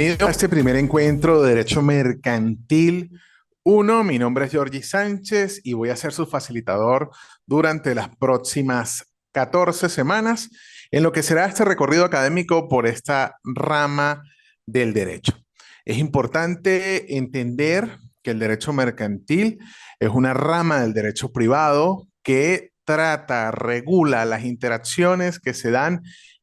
Bienvenido a este primer encuentro de Derecho Mercantil 1. Mi nombre es Georgie Sánchez y voy a ser su facilitador durante las próximas 14 semanas en lo que será este recorrido académico por esta rama del derecho. Es importante entender que el derecho mercantil es una rama del derecho privado que trata, regula las interacciones que se dan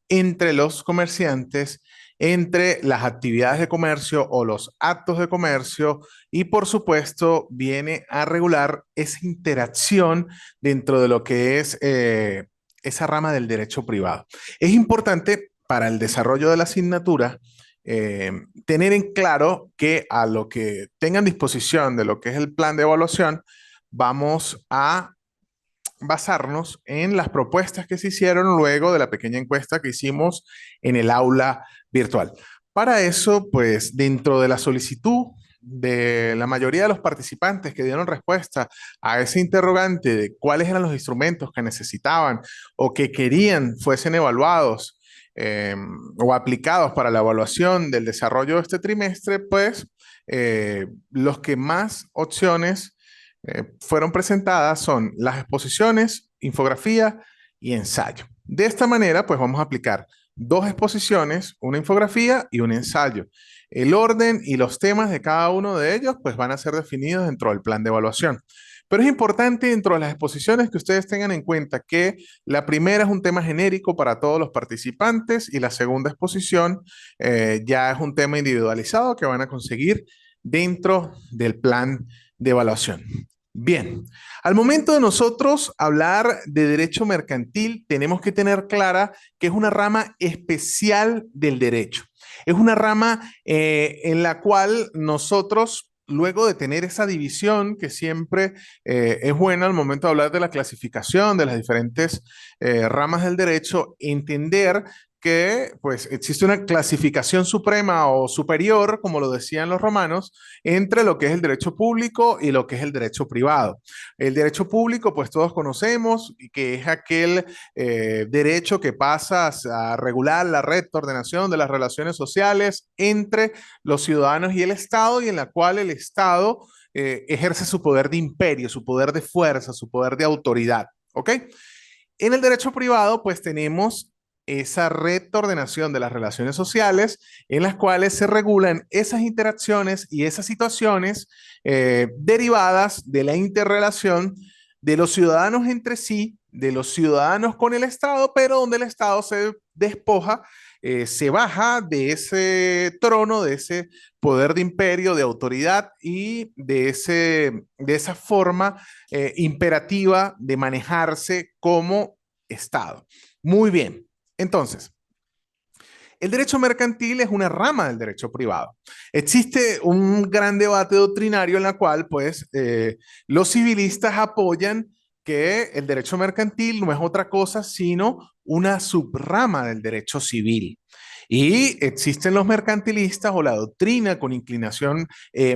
entre los comerciantes, entre las actividades de comercio o los actos de comercio y por supuesto viene a regular esa interacción dentro de lo que es esa rama del derecho privado. Es importante para el desarrollo de la asignatura tener en claro que a lo que tengan disposición de lo que es el plan de evaluación, vamos a basarnos en las propuestas que se hicieron luego de la pequeña encuesta que hicimos en el aula virtual. Para eso, pues dentro de la solicitud de la mayoría de los participantes que dieron respuesta a ese interrogante de cuáles eran los instrumentos que necesitaban o que querían fuesen evaluados o aplicados para la evaluación del desarrollo de este trimestre, pues los que más opciones fueron presentadas son las exposiciones, infografía y ensayo. De esta manera, pues vamos a aplicar dos exposiciones, una infografía y un ensayo. El orden y los temas de cada uno de ellos, pues van a ser definidos dentro del plan de evaluación. Pero es importante dentro de las exposiciones que ustedes tengan en cuenta que la primera es un tema genérico para todos los participantes y la segunda exposición ya es un tema individualizado que van a conseguir dentro del plan de evaluación. Bien, al momento de nosotros hablar de derecho mercantil, tenemos que tener clara que es una rama especial del derecho. Es una rama en la cual nosotros, luego de tener esa división que siempre es buena al momento de hablar de la clasificación de las diferentes ramas del derecho, entender que pues existe una clasificación suprema o superior, como lo decían los romanos, entre lo que es el derecho público y lo que es el derecho privado. El derecho público, pues todos conocemos que es aquel derecho que pasa a regular la recta ordenación de las relaciones sociales entre los ciudadanos y el Estado, y en la cual el Estado ejerce su poder de imperio, su poder de fuerza, su poder de autoridad. ¿Ok? En el derecho privado, pues tenemos esa recta ordenación de las relaciones sociales en las cuales se regulan esas interacciones y esas situaciones derivadas de la interrelación de los ciudadanos entre sí, de los ciudadanos con el Estado, pero donde el Estado se despoja, se baja de ese trono, de ese poder de imperio, de autoridad y de esa forma imperativa de manejarse como Estado. Muy bien. Entonces, el derecho mercantil es una rama del derecho privado. Existe un gran debate doctrinario en la cual, pues, los civilistas apoyan que el derecho mercantil no es otra cosa sino una subrama del derecho civil. Y existen los mercantilistas o la doctrina con inclinación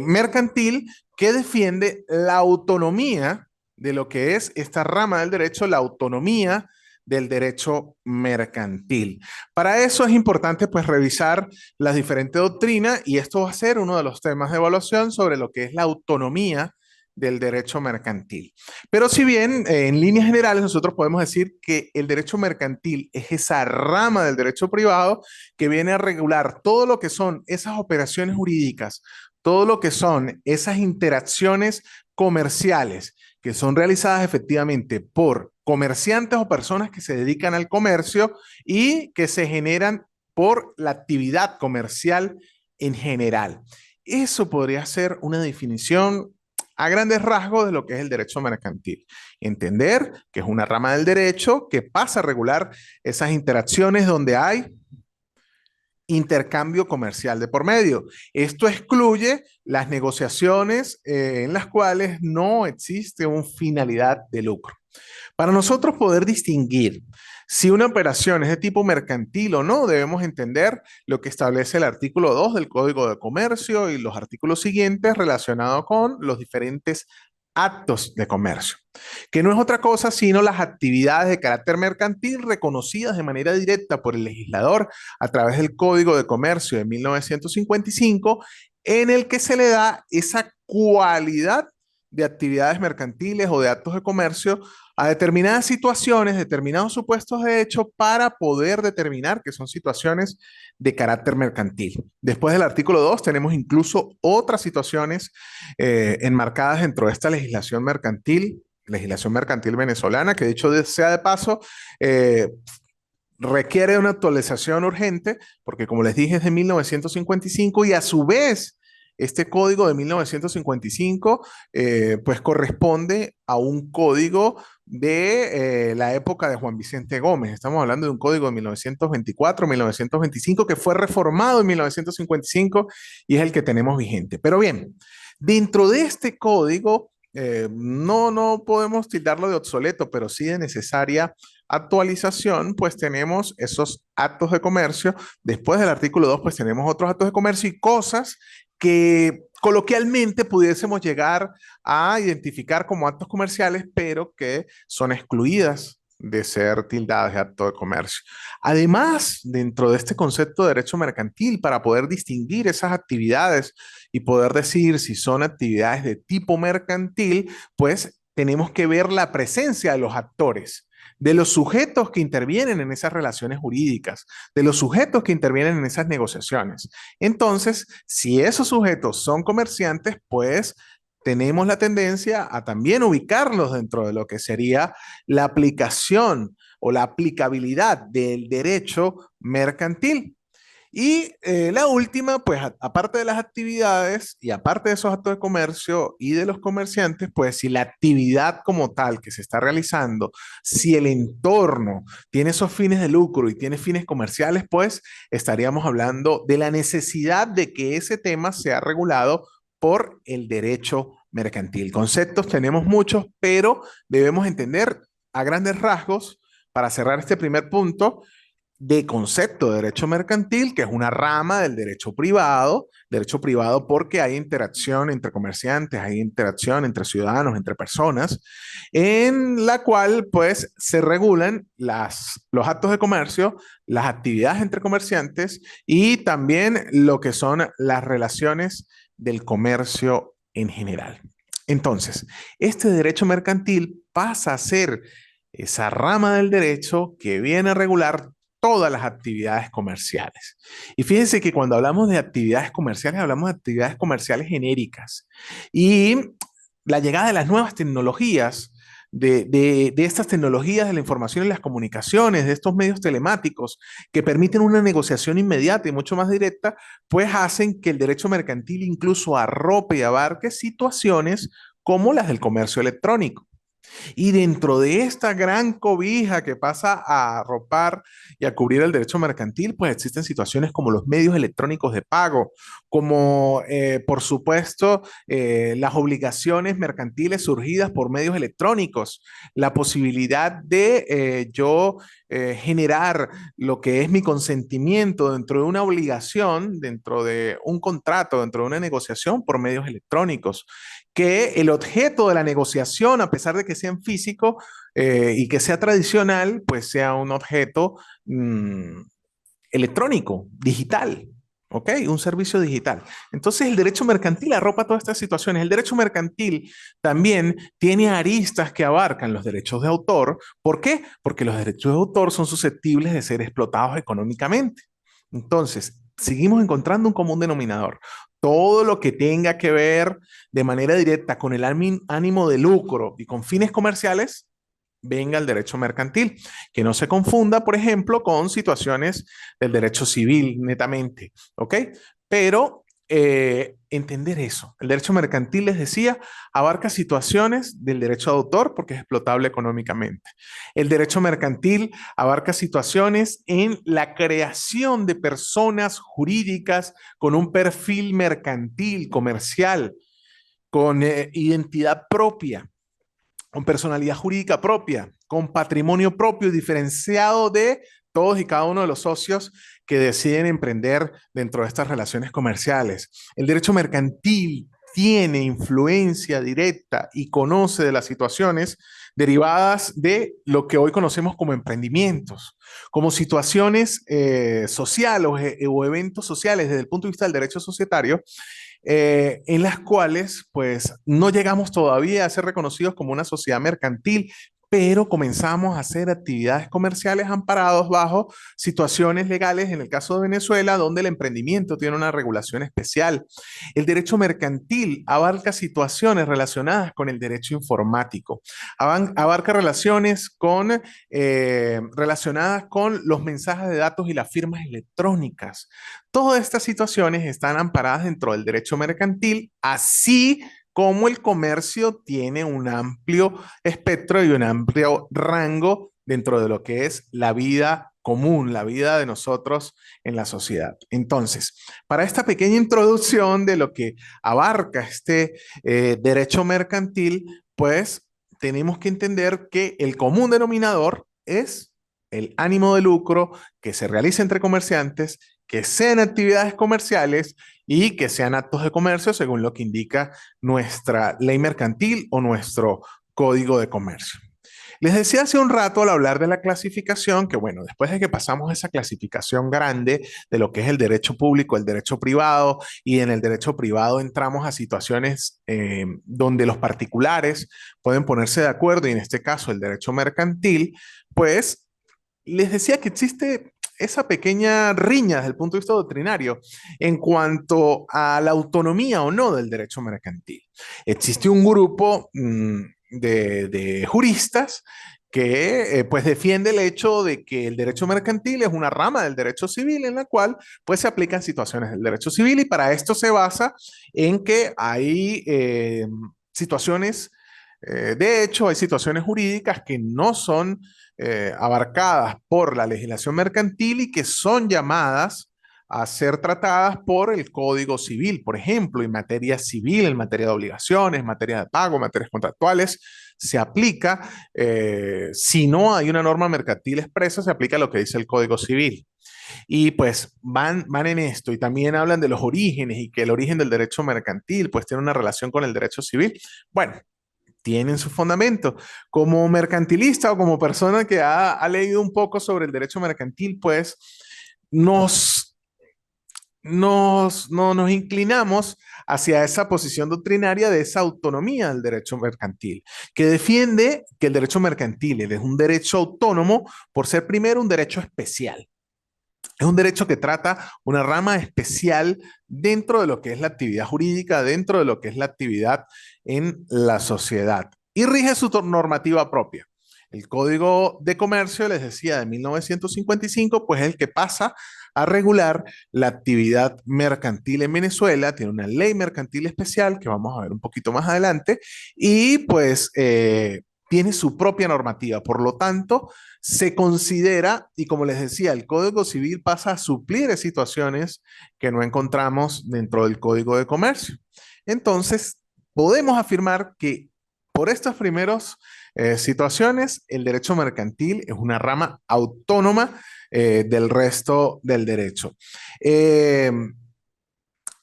mercantil que defiende la autonomía de lo que es esta rama del derecho, la autonomía del derecho mercantil. Para eso es importante pues revisar las diferentes doctrinas y esto va a ser uno de los temas de evaluación sobre lo que es la autonomía del derecho mercantil. Pero si bien en líneas generales nosotros podemos decir que el derecho mercantil es esa rama del derecho privado que viene a regular todo lo que son esas operaciones jurídicas, todo lo que son esas interacciones comerciales que son realizadas efectivamente por comerciantes o personas que se dedican al comercio y que se generan por la actividad comercial en general. Eso podría ser una definición a grandes rasgos de lo que es el derecho mercantil. Entender que es una rama del derecho que pasa a regular esas interacciones donde hay intercambio comercial de por medio. Esto excluye las negociaciones en las cuales no existe una finalidad de lucro. Para nosotros poder distinguir si una operación es de tipo mercantil o no, debemos entender lo que establece el artículo 2 del Código de Comercio y los artículos siguientes relacionados con los diferentes actos de comercio, que no es otra cosa sino las actividades de carácter mercantil reconocidas de manera directa por el legislador a través del Código de Comercio de 1955, en el que se le da esa cualidad de actividades mercantiles o de actos de comercio a determinadas situaciones, determinados supuestos de hecho, para poder determinar que son situaciones de carácter mercantil. Después del artículo 2 tenemos incluso otras situaciones enmarcadas dentro de esta legislación mercantil venezolana, que dicho sea de paso, eh, requiere de una actualización urgente, porque como les dije es de 1955 y a su vez este código de 1955 pues corresponde a un código de la época de Juan Vicente Gómez. Estamos hablando de un código de 1924-1925 que fue reformado en 1955 y es el que tenemos vigente. Pero bien, dentro de este código no podemos tildarlo de obsoleto, pero sí de necesaria actualización, pues tenemos esos actos de comercio. Después del artículo 2, pues tenemos otros actos de comercio y cosas que coloquialmente pudiésemos llegar a identificar como actos comerciales, pero que son excluidas de ser tildadas de acto de comercio. Además, dentro de este concepto de derecho mercantil, para poder distinguir esas actividades y poder decir si son actividades de tipo mercantil, pues tenemos que ver la presencia de los actores, de los sujetos que intervienen en esas relaciones jurídicas, de los sujetos que intervienen en esas negociaciones. Entonces, si esos sujetos son comerciantes, pues tenemos la tendencia a también ubicarlos dentro de lo que sería la aplicación o la aplicabilidad del derecho mercantil. Y la última, pues aparte de las actividades y aparte de esos actos de comercio y de los comerciantes, pues si la actividad como tal que se está realizando, si el entorno tiene esos fines de lucro y tiene fines comerciales, pues estaríamos hablando de la necesidad de que ese tema sea regulado por el derecho mercantil. Conceptos tenemos muchos, pero debemos entender a grandes rasgos, para cerrar este primer punto, de concepto de derecho mercantil, que es una rama del derecho privado porque hay interacción entre comerciantes, hay interacción entre ciudadanos, entre personas, en la cual pues se regulan los actos de comercio, las actividades entre comerciantes y también lo que son las relaciones del comercio en general. Entonces, este derecho mercantil pasa a ser esa rama del derecho que viene a regular todas las actividades comerciales. Y fíjense que cuando hablamos de actividades comerciales, hablamos de actividades comerciales genéricas. Y la llegada de las nuevas tecnologías, de estas tecnologías de la información y las comunicaciones, de estos medios telemáticos que permiten una negociación inmediata y mucho más directa, pues hacen que el derecho mercantil incluso arrope y abarque situaciones como las del comercio electrónico. Y dentro de esta gran cobija que pasa a arropar y a cubrir el derecho mercantil, pues existen situaciones como los medios electrónicos de pago, como por supuesto las obligaciones mercantiles surgidas por medios electrónicos, la posibilidad de yo generar lo que es mi consentimiento dentro de una obligación, dentro de un contrato, dentro de una negociación por medios electrónicos, que el objeto de la negociación, a pesar de que sea en físico y que sea tradicional, pues sea un objeto electrónico, digital. ¿Ok? Un servicio digital. Entonces, el derecho mercantil arropa todas estas situaciones. El derecho mercantil también tiene aristas que abarcan los derechos de autor. ¿Por qué? Porque los derechos de autor son susceptibles de ser explotados económicamente. Entonces, seguimos encontrando un común denominador. Todo lo que tenga que ver de manera directa con el ánimo de lucro y con fines comerciales, venga el derecho mercantil. Que no se confunda, por ejemplo, con situaciones del derecho civil netamente, ¿ok? Pero entender eso. El derecho mercantil, les decía, abarca situaciones del derecho de autor porque es explotable económicamente. El derecho mercantil abarca situaciones en la creación de personas jurídicas con un perfil mercantil, comercial, con identidad propia, con personalidad jurídica propia, con patrimonio propio diferenciado de todos y cada uno de los socios que deciden emprender dentro de estas relaciones comerciales. El derecho mercantil tiene influencia directa y conoce de las situaciones derivadas de lo que hoy conocemos como emprendimientos, como situaciones sociales o eventos sociales desde el punto de vista del derecho societario, en las cuales pues no llegamos todavía a ser reconocidos como una sociedad mercantil, pero comenzamos a hacer actividades comerciales amparados bajo situaciones legales, en el caso de Venezuela, donde el emprendimiento tiene una regulación especial. El derecho mercantil abarca situaciones relacionadas con el derecho informático, abarca relaciones relacionadas con los mensajes de datos y las firmas electrónicas. Todas estas situaciones están amparadas dentro del derecho mercantil, así como el comercio tiene un amplio espectro y un amplio rango dentro de lo que es la vida común, la vida de nosotros en la sociedad. Entonces, para esta pequeña introducción de lo que abarca este derecho mercantil, pues tenemos que entender que el común denominador es el ánimo de lucro que se realiza entre comerciantes, que sean actividades comerciales y que sean actos de comercio según lo que indica nuestra ley mercantil o nuestro código de comercio. Les decía hace un rato al hablar de la clasificación que, bueno, después de que pasamos esa clasificación grande de lo que es el derecho público, el derecho privado, y en el derecho privado entramos a situaciones donde los particulares pueden ponerse de acuerdo, y en este caso el derecho mercantil, pues les decía que existe esa pequeña riña desde el punto de vista doctrinario en cuanto a la autonomía o no del derecho mercantil. Existe un grupo de juristas que pues defiende el hecho de que el derecho mercantil es una rama del derecho civil en la cual pues se aplican situaciones del derecho civil, y para esto se basa en que hay situaciones, de hecho hay situaciones jurídicas que no son abarcadas por la legislación mercantil y que son llamadas a ser tratadas por el Código Civil, por ejemplo, en materia civil, en materia de obligaciones, en materia de pago, en materias contractuales, se aplica, si no hay una norma mercantil expresa, se aplica lo que dice el Código Civil. Y pues van en esto, y también hablan de los orígenes y que el origen del derecho mercantil pues tiene una relación con el derecho civil. Bueno, tienen su fundamento. Como mercantilista o como persona que ha leído un poco sobre el derecho mercantil, pues nos, nos inclinamos hacia esa posición doctrinaria de esa autonomía del derecho mercantil, que defiende que el derecho mercantil es un derecho autónomo por ser primero un derecho especial. Es un derecho que trata una rama especial dentro de lo que es la actividad jurídica, dentro de lo que es la actividad en la sociedad, y rige su normativa propia. El Código de Comercio, les decía, de 1955, pues es el que pasa a regular la actividad mercantil en Venezuela. Tiene una ley mercantil especial que vamos a ver un poquito más adelante, y pues tiene su propia normativa. Por lo tanto, se considera, y como les decía, el Código Civil pasa a suplir situaciones que no encontramos dentro del Código de Comercio. Entonces, podemos afirmar que por estas primeras situaciones, el derecho mercantil es una rama autónoma del resto del derecho. Eh,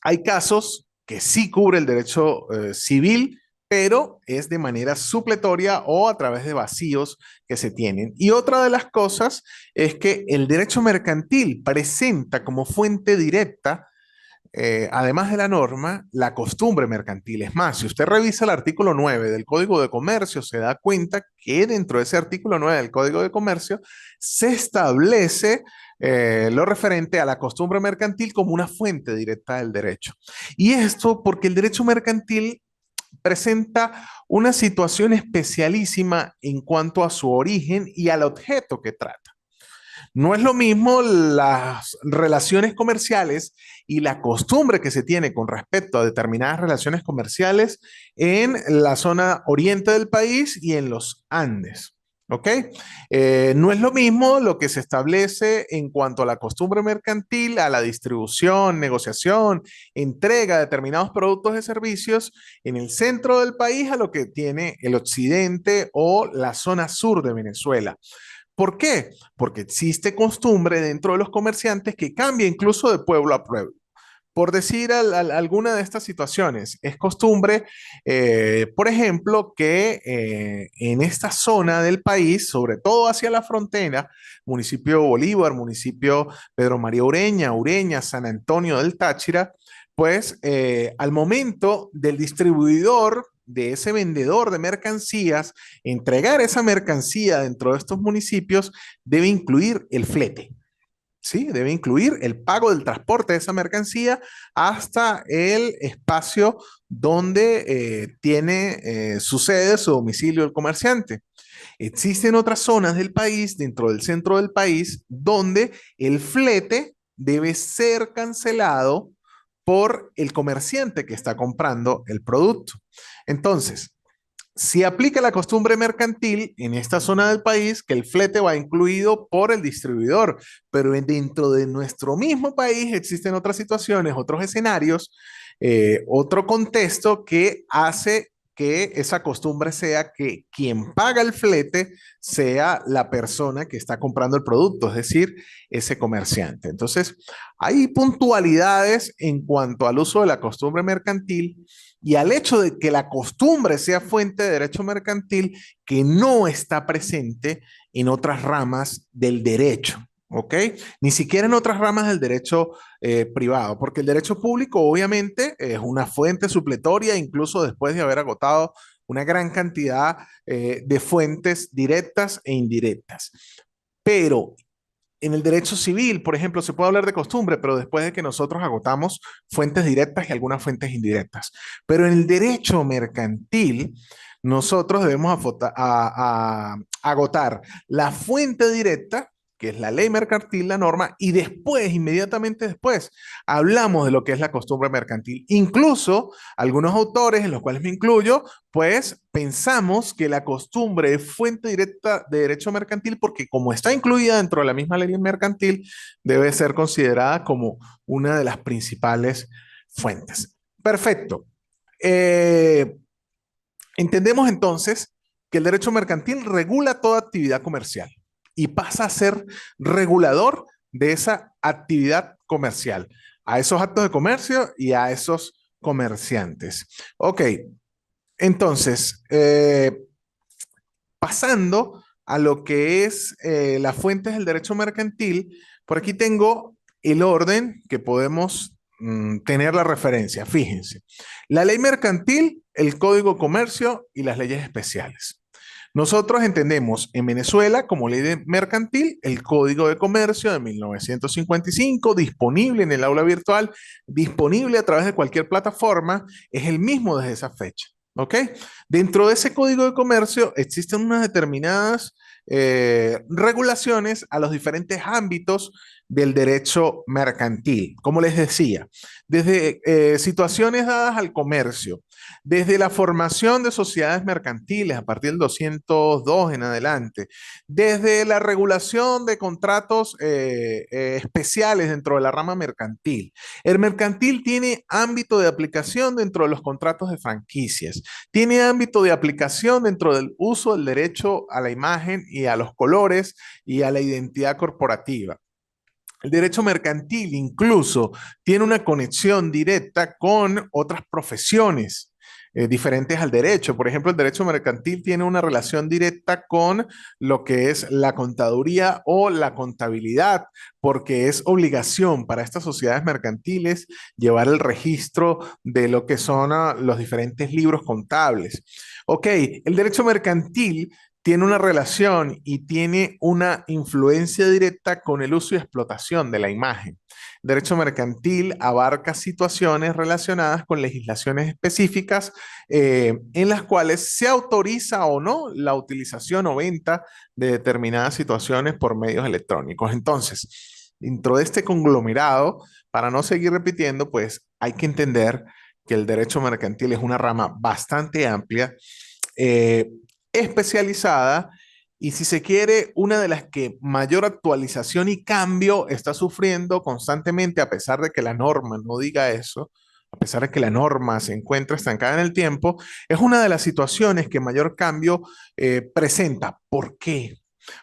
Hay casos que sí cubre el derecho civil, pero es de manera supletoria o a través de vacíos que se tienen. Y otra de las cosas es que el derecho mercantil presenta como fuente directa, además de la norma, la costumbre mercantil. Es más, si usted revisa el artículo 9 del Código de Comercio, se da cuenta que dentro de ese artículo 9 del Código de Comercio se establece lo referente a la costumbre mercantil como una fuente directa del derecho. Y esto porque el derecho mercantil presenta una situación especialísima en cuanto a su origen y al objeto que trata. No es lo mismo las relaciones comerciales y la costumbre que se tiene con respecto a determinadas relaciones comerciales en la zona oriente del país y en los Andes. ¿Ok? No es lo mismo lo que se establece en cuanto a la costumbre mercantil, a la distribución, negociación, entrega de determinados productos y servicios en el centro del país a lo que tiene el occidente o la zona sur de Venezuela. ¿Por qué? Porque existe costumbre dentro de los comerciantes que cambia incluso de pueblo a pueblo. Por decir alguna de estas situaciones, es costumbre, por ejemplo, que en esta zona del país, sobre todo hacia la frontera, municipio Bolívar, municipio Pedro María Ureña, Ureña, San Antonio del Táchira, pues al momento del distribuidor, de ese vendedor de mercancías, entregar esa mercancía dentro de estos municipios, debe incluir el flete. ¿Sí? Debe incluir el pago del transporte de esa mercancía hasta el espacio donde tiene su sede, su domicilio el comerciante. Existen otras zonas del país, dentro del centro del país, donde el flete debe ser cancelado por el comerciante que está comprando el producto. Entonces, si aplica la costumbre mercantil en esta zona del país, que el flete va incluido por el distribuidor, pero dentro de nuestro mismo país existen otras situaciones, otros escenarios, otro contexto que hace que esa costumbre sea que quien paga el flete sea la persona que está comprando el producto, es decir, ese comerciante. Entonces, hay puntualidades en cuanto al uso de la costumbre mercantil y al hecho de que la costumbre sea fuente de derecho mercantil que no está presente en otras ramas del derecho. ¿Ok? Ni siquiera en otras ramas del derecho privado, porque el derecho público obviamente es una fuente supletoria, incluso después de haber agotado una gran cantidad de fuentes directas e indirectas. Pero en el derecho civil, por ejemplo, se puede hablar de costumbre, pero después de que nosotros agotamos fuentes directas y algunas fuentes indirectas. Pero en el derecho mercantil, nosotros debemos agotar la fuente directa, que es la ley mercantil, la norma, y después, inmediatamente después, hablamos de lo que es la costumbre mercantil. Incluso algunos autores, en los cuales me incluyo, pues pensamos que la costumbre es fuente directa de derecho mercantil porque como está incluida dentro de la misma ley mercantil, debe ser considerada como una de las principales fuentes. Perfecto. Eh, Entendemos entonces que el derecho mercantil regula toda actividad comercial y pasa a ser regulador de esa actividad comercial, a esos actos de comercio y a esos comerciantes. Ok, entonces, pasando a lo que es las fuentes del derecho mercantil, por aquí tengo el orden que podemos tener la referencia. Fíjense, la ley mercantil, el Código de Comercio y las leyes especiales. Nosotros entendemos en Venezuela como ley mercantil el Código de Comercio de 1955, disponible en el aula virtual, disponible a través de cualquier plataforma, es el mismo desde esa fecha. ¿Ok? Dentro de ese código de comercio existen unas determinadas regulaciones a los diferentes ámbitos del derecho mercantil. Como les decía, desde situaciones dadas al comercio, desde la formación de sociedades mercantiles a partir del 202 en adelante, desde la regulación de contratos especiales dentro de la rama mercantil. El mercantil tiene ámbito de aplicación dentro de los contratos de franquicias, tiene ámbito de aplicación dentro del uso del derecho a la imagen y a los colores y a la identidad corporativa. El derecho mercantil incluso tiene una conexión directa con otras profesiones diferentes al derecho. Por ejemplo, el derecho mercantil tiene una relación directa con lo que es la contaduría o la contabilidad, porque es obligación para estas sociedades mercantiles llevar el registro de lo que son los diferentes libros contables. Ok, el derecho mercantil tiene una relación y tiene una influencia directa con el uso y explotación de la imagen. Derecho mercantil abarca situaciones relacionadas con legislaciones específicas en las cuales se autoriza o no la utilización o venta de determinadas situaciones por medios electrónicos. Entonces, dentro de este conglomerado, para no seguir repitiendo, pues hay que entender que el derecho mercantil es una rama bastante amplia eh, especializada y si se quiere, una de las que mayor actualización y cambio está sufriendo constantemente, a pesar de que la norma no diga eso, a pesar de que la norma se encuentra estancada en el tiempo, es una de las situaciones que mayor cambio presenta. ¿Por qué?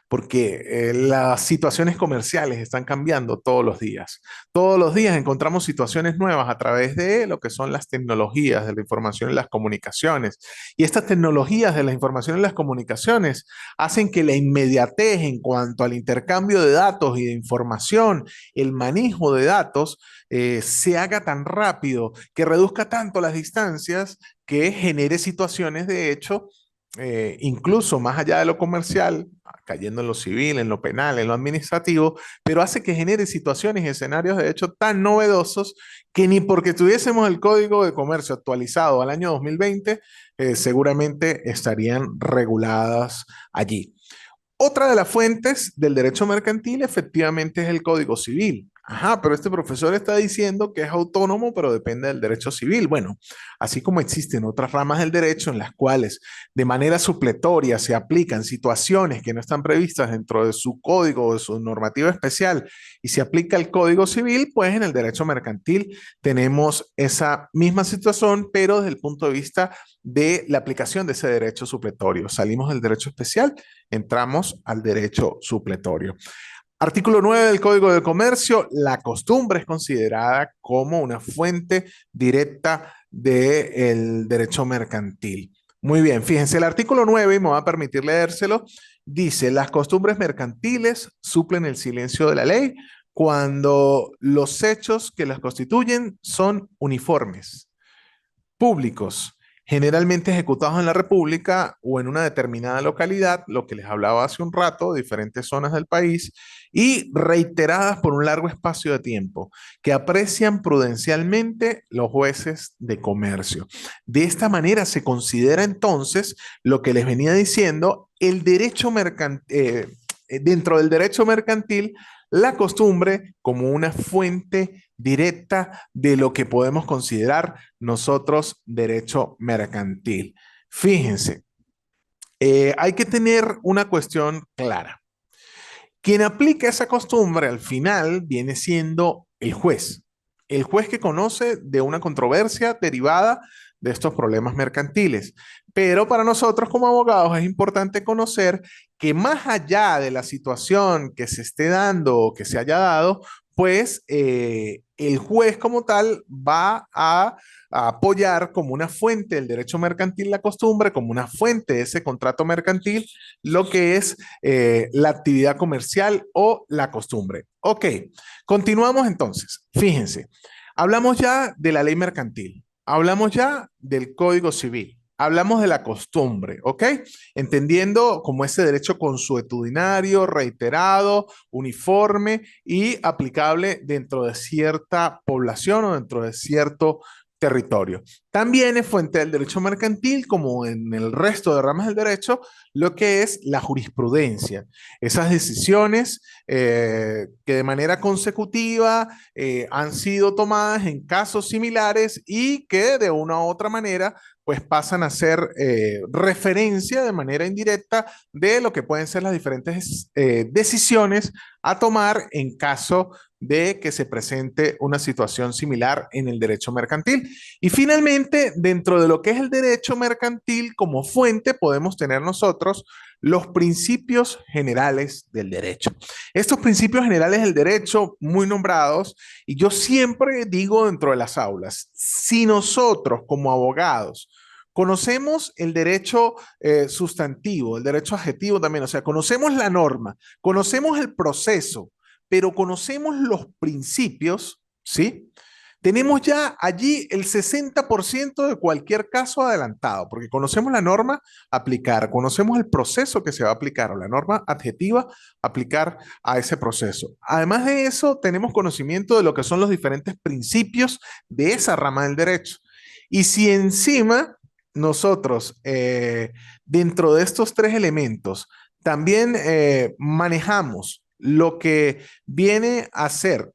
porque las situaciones comerciales están cambiando todos los días. Todos los días encontramos situaciones nuevas a través de lo que son las tecnologías de la información y las comunicaciones. Y estas tecnologías de la información y las comunicaciones hacen que la inmediatez en cuanto al intercambio de datos y de información, el manejo de datos, se haga tan rápido, que reduzca tanto las distancias, que genere situaciones de hecho incluso más allá de lo comercial, cayendo en lo civil, en lo penal, en lo administrativo, pero hace que genere situaciones y escenarios de hecho tan novedosos que ni porque tuviésemos el Código de Comercio actualizado al año 2020, seguramente estarían reguladas allí. Otra de las fuentes del derecho mercantil efectivamente es el Código Civil. Ajá, pero este profesor está diciendo que es autónomo, pero depende del derecho civil. Bueno, así como existen otras ramas del derecho en las cuales de manera supletoria se aplican situaciones que no están previstas dentro de su código o de su normativa especial y se aplica el Código Civil, pues en el derecho mercantil tenemos esa misma situación, pero desde el punto de vista de la aplicación de ese derecho supletorio. Salimos del derecho especial, entramos al derecho supletorio. Artículo 9 del Código de Comercio, la costumbre es considerada como una fuente directa del derecho mercantil. Muy bien, fíjense, el artículo 9, y me va a permitir leérselo, dice, las costumbres mercantiles suplen el silencio de la ley cuando los hechos que las constituyen son uniformes, públicos, generalmente ejecutados en la República o en una determinada localidad, lo que les hablaba hace un rato, diferentes zonas del país, y reiteradas por un largo espacio de tiempo, que aprecian prudencialmente los jueces de comercio. De esta manera se considera entonces lo que les venía diciendo, el derecho mercantil, dentro del derecho mercantil, la costumbre como una fuente directa de lo que podemos considerar nosotros derecho mercantil. Fíjense, hay que tener una cuestión clara. Quien aplica esa costumbre al final viene siendo el juez que conoce de una controversia derivada de estos problemas mercantiles. Pero para nosotros como abogados es importante conocer que más allá de la situación que se esté dando o que se haya dado, pues el juez como tal va a apoyar como una fuente del derecho mercantil la costumbre, como una fuente de ese contrato mercantil, lo que es la actividad comercial o la costumbre. Ok, continuamos entonces. Fíjense, hablamos ya de la ley mercantil, hablamos ya del Código Civil. Hablamos de la costumbre, ¿ok? Entendiendo como ese derecho consuetudinario, reiterado, uniforme y aplicable dentro de cierta población o dentro de cierto territorio. También es fuente del derecho mercantil, como en el resto de ramas del derecho, lo que es la jurisprudencia. Esas decisiones que de manera consecutiva han sido tomadas en casos similares y que de una u otra manera pues pasan a ser referencia de manera indirecta de lo que pueden ser las diferentes decisiones a tomar en caso de que se presente una situación similar en el derecho mercantil. Y finalmente, dentro de lo que es el derecho mercantil como fuente, podemos tener nosotros los principios generales del derecho. Estos principios generales del derecho, muy nombrados, y yo siempre digo dentro de las aulas, si nosotros como abogados conocemos el derecho sustantivo, el derecho adjetivo también, o sea, conocemos la norma, conocemos el proceso, pero conocemos los principios, ¿sí? Tenemos ya allí el 60% de cualquier caso adelantado, porque conocemos la norma aplicar, conocemos el proceso que se va a aplicar o la norma adjetiva aplicar a ese proceso. Además de eso, tenemos conocimiento de lo que son los diferentes principios de esa rama del derecho. Y si encima nosotros, dentro de estos tres elementos, también manejamos lo que viene a ser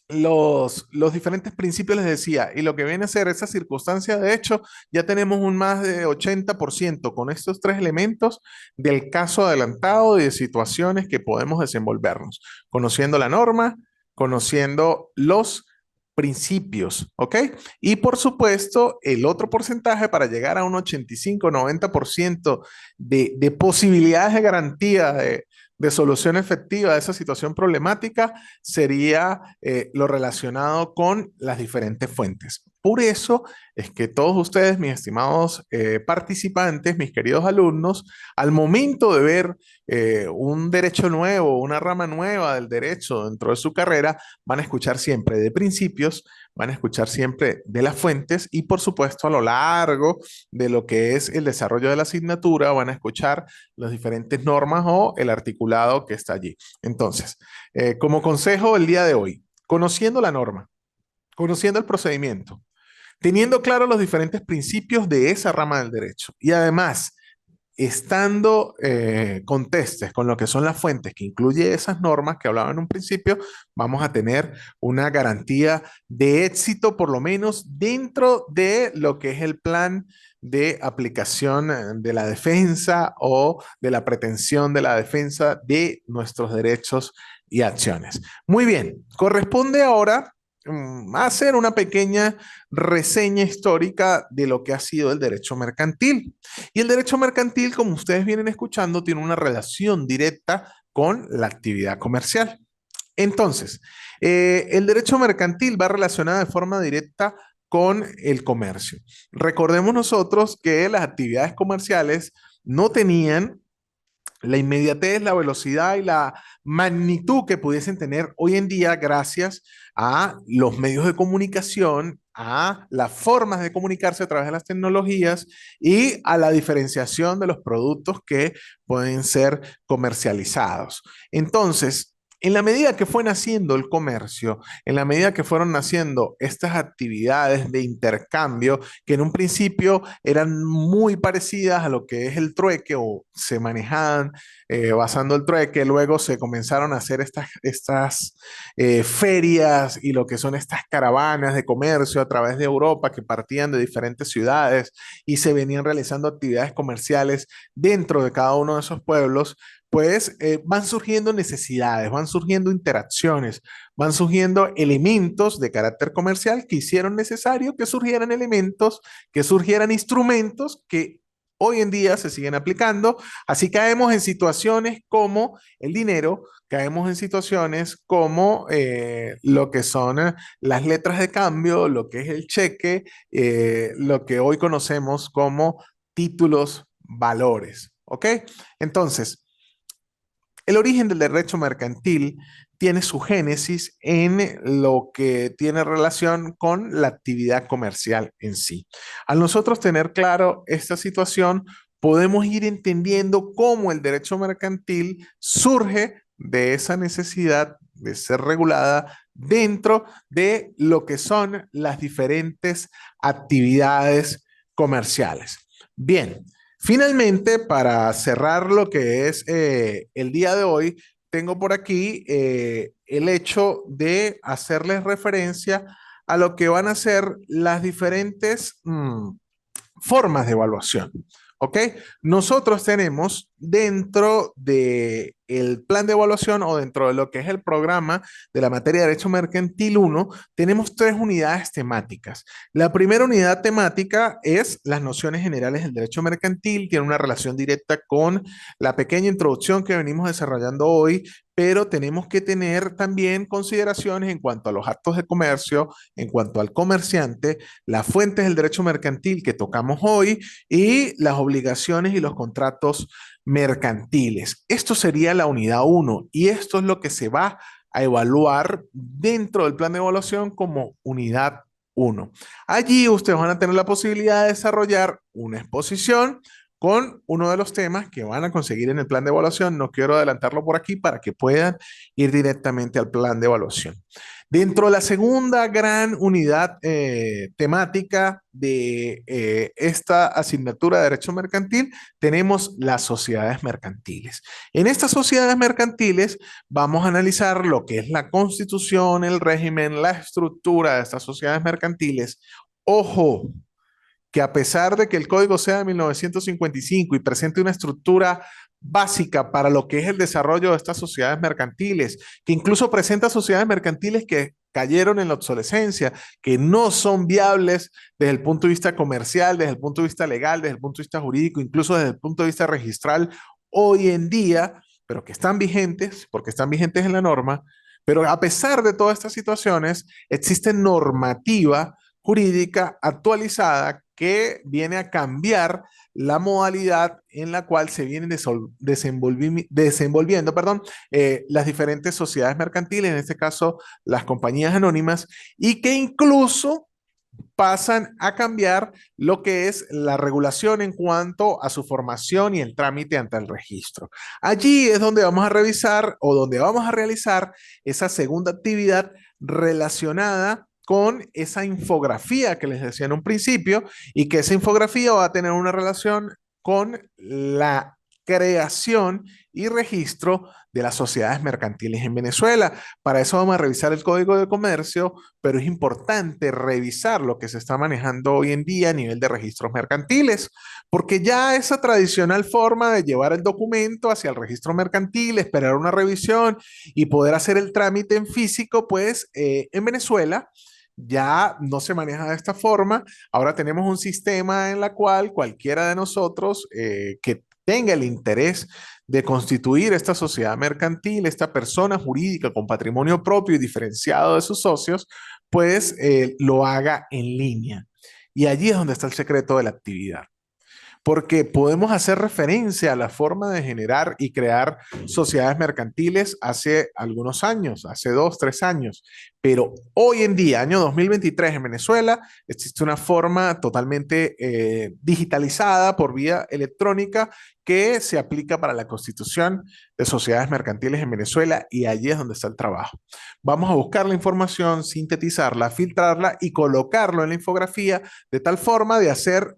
los diferentes principios, les decía, y lo que viene a ser esa circunstancia, de hecho, ya tenemos un más de 80% con estos tres elementos del caso adelantado y de situaciones que podemos desenvolvernos, conociendo la norma, conociendo los principios, ¿ok? Y por supuesto, el otro porcentaje para llegar a un 85-90% de posibilidades de garantía de solución efectiva de esa situación problemática sería lo relacionado con las diferentes fuentes. Por eso es que todos ustedes, mis estimados participantes, mis queridos alumnos, al momento de ver un derecho nuevo, una rama nueva del derecho dentro de su carrera, van a escuchar siempre de principios, van a escuchar siempre de las fuentes y por supuesto a lo largo de lo que es el desarrollo de la asignatura van a escuchar las diferentes normas o el articulado que está allí. Entonces, como consejo el día de hoy, conociendo la norma, conociendo el procedimiento, teniendo claro los diferentes principios de esa rama del derecho y además estando contestes con lo que son las fuentes que incluye esas normas que hablaba en un principio, vamos a tener una garantía de éxito, por lo menos dentro de lo que es el plan de aplicación de la defensa o de la pretensión de la defensa de nuestros derechos y acciones. Muy bien, corresponde ahora hacer una pequeña reseña histórica de lo que ha sido el derecho mercantil. Y el derecho mercantil, como ustedes vienen escuchando, tiene una relación directa con la actividad comercial. Entonces, el derecho mercantil va relacionado de forma directa con el comercio. Recordemos nosotros que las actividades comerciales no tenían la inmediatez, la velocidad y la magnitud que pudiesen tener hoy en día gracias a los medios de comunicación, a las formas de comunicarse a través de las tecnologías y a la diferenciación de los productos que pueden ser comercializados. Entonces, en la medida que fue naciendo el comercio, en la medida que fueron naciendo estas actividades de intercambio, que en un principio eran muy parecidas a lo que es el trueque o se manejaban basando el trueque, luego se comenzaron a hacer estas ferias y lo que son estas caravanas de comercio a través de Europa que partían de diferentes ciudades y se venían realizando actividades comerciales dentro de cada uno de esos pueblos pues van surgiendo necesidades, van surgiendo interacciones, van surgiendo elementos de carácter comercial que hicieron necesario que surgieran elementos, que surgieran instrumentos que hoy en día se siguen aplicando. Así caemos en situaciones como el dinero, caemos en situaciones como lo que son las letras de cambio, lo que es el cheque, lo que hoy conocemos como títulos valores. ¿Ok? Entonces, el origen del derecho mercantil tiene su génesis en lo que tiene relación con la actividad comercial en sí. Al nosotros tener claro esta situación, podemos ir entendiendo cómo el derecho mercantil surge de esa necesidad de ser regulada dentro de lo que son las diferentes actividades comerciales. Bien, finalmente, para cerrar lo que es el día de hoy, tengo por aquí el hecho de hacerles referencia a lo que van a ser las diferentes formas de evaluación. ¿Ok? Nosotros tenemos dentro de el plan de evaluación o dentro de lo que es el programa de la materia de Derecho Mercantil 1, tenemos tres unidades temáticas. La primera unidad temática es las nociones generales del derecho mercantil, tiene una relación directa con la pequeña introducción que venimos desarrollando hoy, pero tenemos que tener también consideraciones en cuanto a los actos de comercio, en cuanto al comerciante, las fuentes del derecho mercantil que tocamos hoy y las obligaciones y los contratos mercantiles. Esto sería la unidad 1 y esto es lo que se va a evaluar dentro del plan de evaluación como unidad 1. Allí ustedes van a tener la posibilidad de desarrollar una exposición con uno de los temas que van a conseguir en el plan de evaluación. No quiero adelantarlo por aquí para que puedan ir directamente al plan de evaluación. Dentro de la segunda gran unidad temática de esta asignatura de Derecho Mercantil, tenemos las sociedades mercantiles. En estas sociedades mercantiles vamos a analizar lo que es la constitución, el régimen, la estructura de estas sociedades mercantiles. Ojo, que a pesar de que el código sea de 1955 y presente una estructura básica para lo que es el desarrollo de estas sociedades mercantiles, que incluso presenta sociedades mercantiles que cayeron en la obsolescencia, que no son viables desde el punto de vista comercial, desde el punto de vista legal, desde el punto de vista jurídico, incluso desde el punto de vista registral hoy en día, pero que están vigentes, porque están vigentes en la norma, pero a pesar de todas estas situaciones, existe normativa jurídica actualizada que viene a cambiar la modalidad en la cual se vienen desenvolviendo, perdón, las diferentes sociedades mercantiles, en este caso las compañías anónimas, y que incluso pasan a cambiar lo que es la regulación en cuanto a su formación y el trámite ante el registro. Allí es donde vamos a revisar o donde vamos a realizar esa segunda actividad relacionada con esa infografía que les decía en un principio y que esa infografía va a tener una relación con la creación y registro de las sociedades mercantiles en Venezuela. Para eso vamos a revisar el Código de Comercio, pero es importante revisar lo que se está manejando hoy en día a nivel de registros mercantiles, porque ya esa tradicional forma de llevar el documento hacia el registro mercantil, esperar una revisión y poder hacer el trámite en físico, pues en Venezuela ya no se maneja de esta forma. Ahora tenemos un sistema en la cual cualquiera de nosotros que tenga el interés de constituir esta sociedad mercantil, esta persona jurídica con patrimonio propio y diferenciado de sus socios, pues lo haga en línea. Y allí es donde está el secreto de la actividad, porque podemos hacer referencia a la forma de generar y crear sociedades mercantiles hace algunos años, hace 2, 3 años, pero hoy en día, año 2023 en Venezuela, existe una forma totalmente digitalizada por vía electrónica que se aplica para la constitución de sociedades mercantiles en Venezuela y allí es donde está el trabajo. Vamos a buscar la información, sintetizarla, filtrarla y colocarlo en la infografía de tal forma de hacer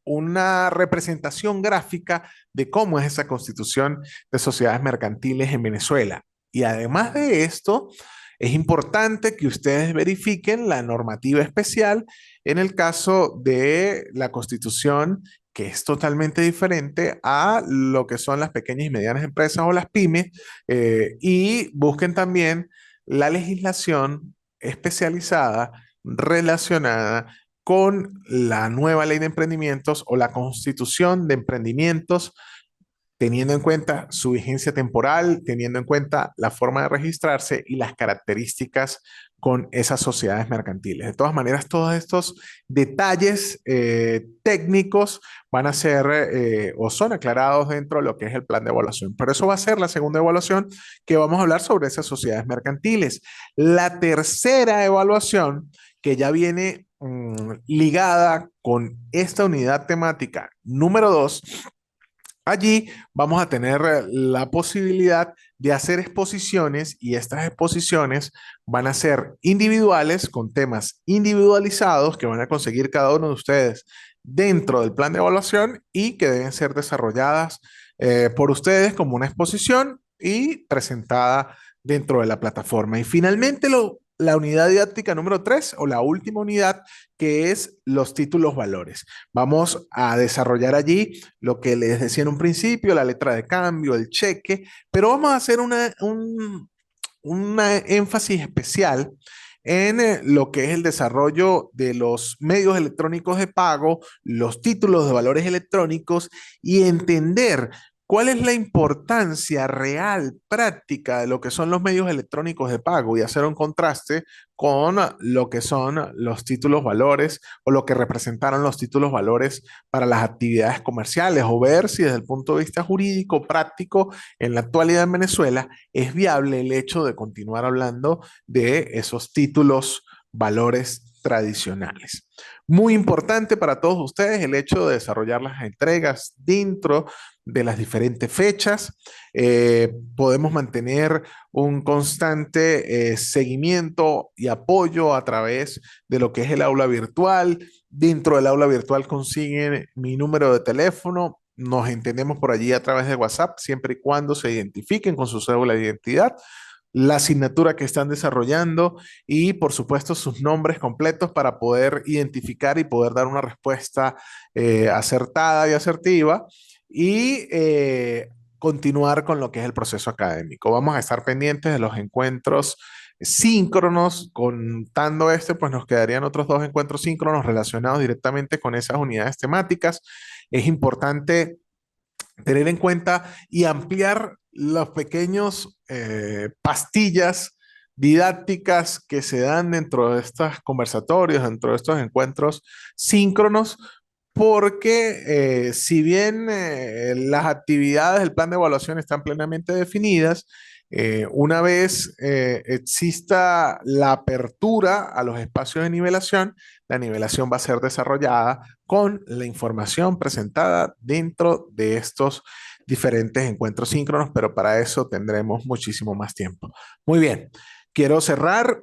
una representación gráfica de cómo es esa constitución de sociedades mercantiles en Venezuela. Y además de esto, es importante que ustedes verifiquen la normativa especial en el caso de la constitución, que es totalmente diferente a lo que son las pequeñas y medianas empresas o las pymes, y busquen también la legislación especializada relacionada con la nueva ley de emprendimientos o la constitución de emprendimientos, teniendo en cuenta su vigencia temporal, teniendo en cuenta la forma de registrarse y las características con esas sociedades mercantiles. De todas maneras, todos estos detalles técnicos van a ser o son aclarados dentro de lo que es el plan de evaluación. Pero eso va a ser la segunda evaluación que vamos a hablar sobre esas sociedades mercantiles. La tercera evaluación que ya viene ligada con esta unidad temática número 2. Allí vamos a tener la posibilidad de hacer exposiciones y estas exposiciones van a ser individuales con temas individualizados que van a conseguir cada uno de ustedes dentro del plan de evaluación y que deben ser desarrolladas por ustedes como una exposición y presentada dentro de la plataforma. Y finalmente la unidad didáctica número 3 o la última unidad que es los títulos valores. Vamos a desarrollar allí lo que les decía en un principio, la letra de cambio, el cheque, pero vamos a hacer una énfasis especial en lo que es el desarrollo de los medios electrónicos de pago, los títulos de valores electrónicos y entender cuál es la importancia real, práctica de lo que son los medios electrónicos de pago y hacer un contraste con lo que son los títulos valores o lo que representaron los títulos valores para las actividades comerciales o ver si desde el punto de vista jurídico, práctico, en la actualidad en Venezuela es viable el hecho de continuar hablando de esos títulos valores tradicionales. Muy importante para todos ustedes el hecho de desarrollar las entregas dentro de las diferentes fechas. Podemos mantener un constante seguimiento y apoyo a través de lo que es el aula virtual. Dentro del aula virtual consiguen mi número de teléfono. Nos entendemos por allí a través de WhatsApp, siempre y cuando se identifiquen con su cédula de identidad, la asignatura que están desarrollando y, por supuesto, sus nombres completos para poder identificar y poder dar una respuesta acertada y asertiva y continuar con lo que es el proceso académico. Vamos a estar pendientes de los encuentros síncronos. Contando este, pues nos quedarían otros dos encuentros síncronos relacionados directamente con esas unidades temáticas. Es importante tener en cuenta y ampliar los pequeños pastillas didácticas que se dan dentro de estos conversatorios, dentro de estos encuentros síncronos, porque si bien las actividades del plan de evaluación están plenamente definidas, una vez exista la apertura a los espacios de nivelación, la nivelación va a ser desarrollada con la información presentada dentro de estos diferentes encuentros síncronos, pero para eso tendremos muchísimo más tiempo. Muy bien, quiero cerrar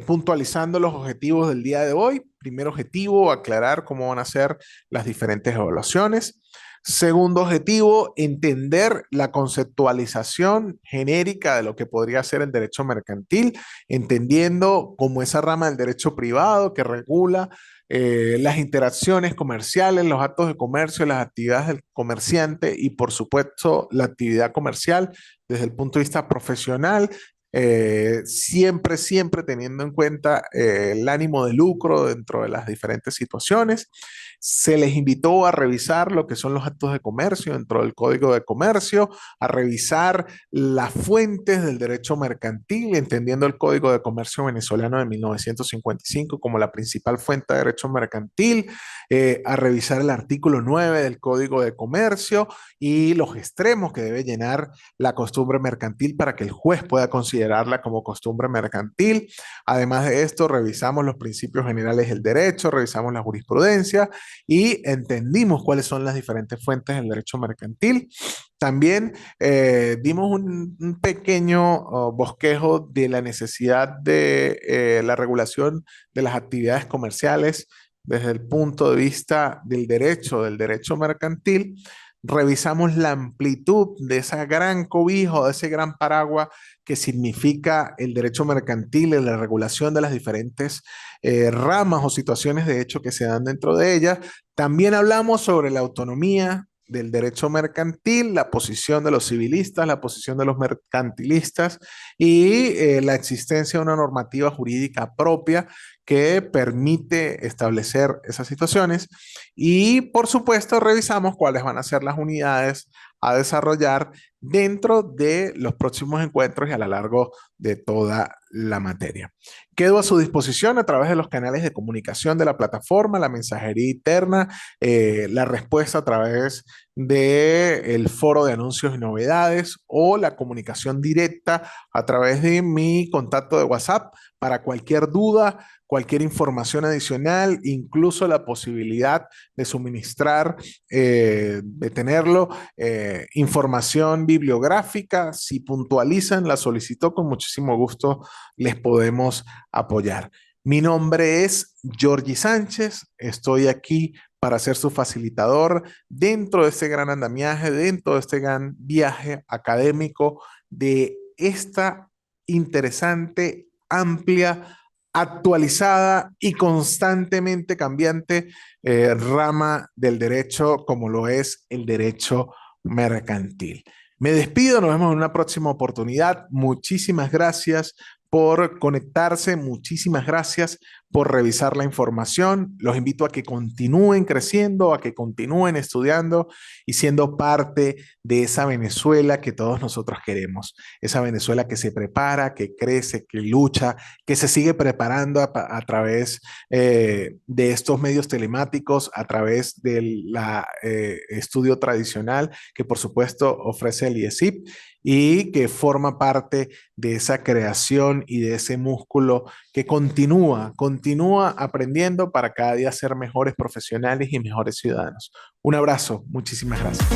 puntualizando los objetivos del día de hoy. Primer objetivo, aclarar cómo van a ser las diferentes evaluaciones. Segundo objetivo, entender la conceptualización genérica de lo que podría ser el derecho mercantil, entendiendo como esa rama del derecho privado que regula las interacciones comerciales, los actos de comercio, las actividades del comerciante y por supuesto la actividad comercial desde el punto de vista profesional, siempre teniendo en cuenta el ánimo de lucro dentro de las diferentes situaciones. Se les invitó a revisar lo que son los actos de comercio dentro del Código de Comercio, a revisar las fuentes del derecho mercantil, entendiendo el Código de Comercio venezolano de 1955 como la principal fuente de derecho mercantil, a revisar el artículo 9 del Código de Comercio y los extremos que debe llenar la costumbre mercantil para que el juez pueda considerarla como costumbre mercantil. Además de esto, revisamos los principios generales del derecho, revisamos la jurisprudencia y entendimos cuáles son las diferentes fuentes del derecho mercantil. También dimos un pequeño bosquejo de la necesidad de la regulación de las actividades comerciales desde el punto de vista del derecho mercantil. Revisamos la amplitud de esa gran cobijo, de ese gran paraguas que significa el derecho mercantil y la regulación de las diferentes ramas o situaciones de hecho que se dan dentro de ella. También hablamos sobre la autonomía del derecho mercantil, la posición de los civilistas, la posición de los mercantilistas y la existencia de una normativa jurídica propia que permite establecer esas situaciones. Y por supuesto, revisamos cuáles van a ser las unidades a desarrollar dentro de los próximos encuentros y a lo largo de toda la materia. Quedo a su disposición a través de los canales de comunicación de la plataforma, la mensajería interna, la respuesta a través del foro de anuncios y novedades o la comunicación directa a través de mi contacto de WhatsApp para cualquier duda, cualquier información adicional, incluso la posibilidad de suministrar, de tenerlo, información bibliográfica. Si puntualizan, la solicito con muchísimo gusto, les podemos apoyar. Mi nombre es Georgie Sánchez, estoy aquí para ser su facilitador dentro de este gran andamiaje, dentro de este gran viaje académico de esta interesante, amplia, actualizada y constantemente cambiante rama del derecho como lo es el derecho mercantil. Me despido, nos vemos en una próxima oportunidad. Muchísimas gracias por conectarse, muchísimas gracias por revisar la información. Los invito a que continúen creciendo, a que continúen estudiando y siendo parte de esa Venezuela que todos nosotros queremos. Esa Venezuela que se prepara, que crece, que lucha, que se sigue preparando a través de estos medios telemáticos, a través del estudio tradicional que por supuesto ofrece el IESIP y que forma parte de esa creación y de ese músculo que continúa aprendiendo para cada día ser mejores profesionales y mejores ciudadanos. Un abrazo, muchísimas gracias.